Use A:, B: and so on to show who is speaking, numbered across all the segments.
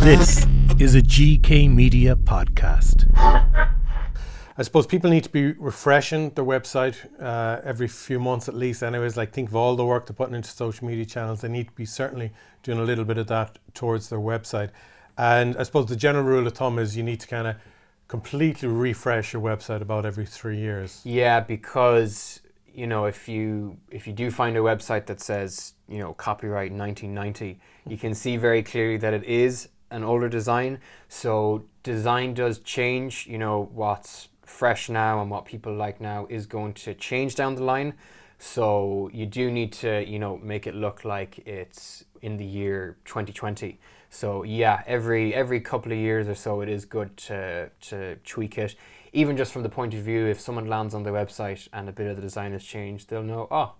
A: This is a GK Media podcast. I suppose people need to be refreshing their website every few months at least. Anyways, like think of all the work they're putting into social media channels. They need to be certainly doing a little bit of that towards their website. And I suppose the general rule of thumb is you need to kind of completely refresh your website about every 3 years.
B: Yeah, because if you do find a website that says copyright 1990, you can see very clearly that it is an older design. So design does change. What's fresh now and what people like now is going to change down the line. So you do need to make it look like it's in the year 2020. So yeah, every couple of years or so, it is good to tweak it. Even just from the point of view, if someone lands on their website and a bit of the design has changed, they'll know, oh,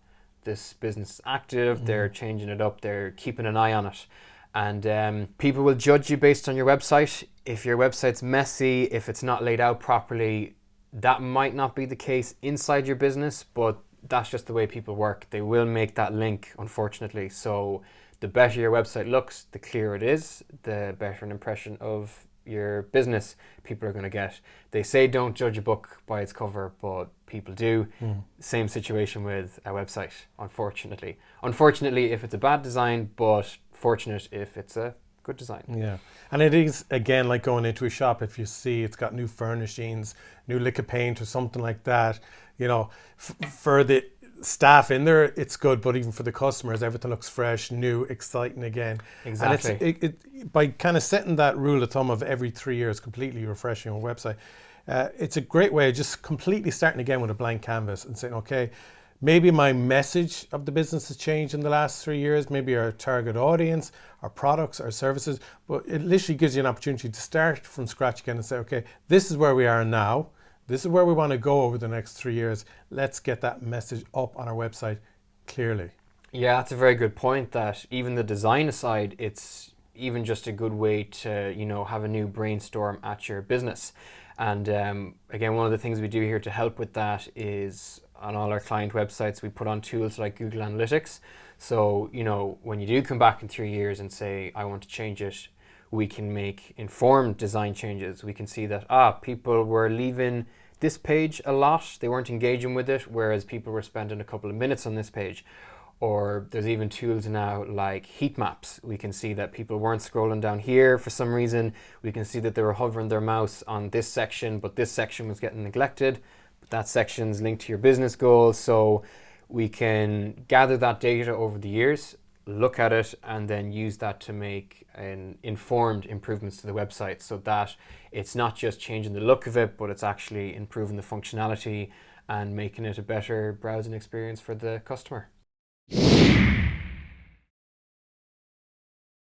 B: this business is active, they're changing it up, they're keeping an eye on it. And people will judge you based on your website. If your website's messy, if it's not laid out properly, that might not be the case inside your business, but that's just the way people work. They will make that link, unfortunately. So the better your website looks, the clearer it is, the better an impression of your business people are going to get. They say don't judge a book by its cover, but people do. Same situation with a website, unfortunately. Unfortunately, if it's a bad design, but fortunate if it's a good design.
A: Yeah, and it is, again, like going into a shop. If you see it's got new furnishings, new lick of paint or something like that, for the staff in there, it's good, but even for the customers, everything looks fresh, new, exciting again.
B: Exactly.
A: And it by kind of setting that rule of thumb of every 3 years, completely refreshing your website, it's a great way of just completely starting again with a blank canvas and saying, okay, maybe my message of the business has changed in the last 3 years, maybe our target audience, our products, our services, but it literally gives you an opportunity to start from scratch again and say, okay, this is where we are now. This is where we want to go over the next 3 years. Let's get that message up on our website clearly.
B: Yeah, that's a very good point, that even the design aside, it's even just a good way to, have a new brainstorm at your business. And again, one of the things we do here to help with that is on all our client websites, we put on tools like Google Analytics. So, when you do come back in 3 years and say, I want to change it, we can make informed design changes. We can see that, people were leaving this page a lot. They weren't engaging with it, whereas people were spending a couple of minutes on this page. Or there's even tools now like heat maps. We can see that people weren't scrolling down here for some reason. We can see that they were hovering their mouse on this section, but this section was getting neglected. But that section's linked to your business goals. So we can gather that data over the years, look at it, and then use that to make informed improvements to the website, so that it's not just changing the look of it, but it's actually improving the functionality and making it a better browsing experience for the customer.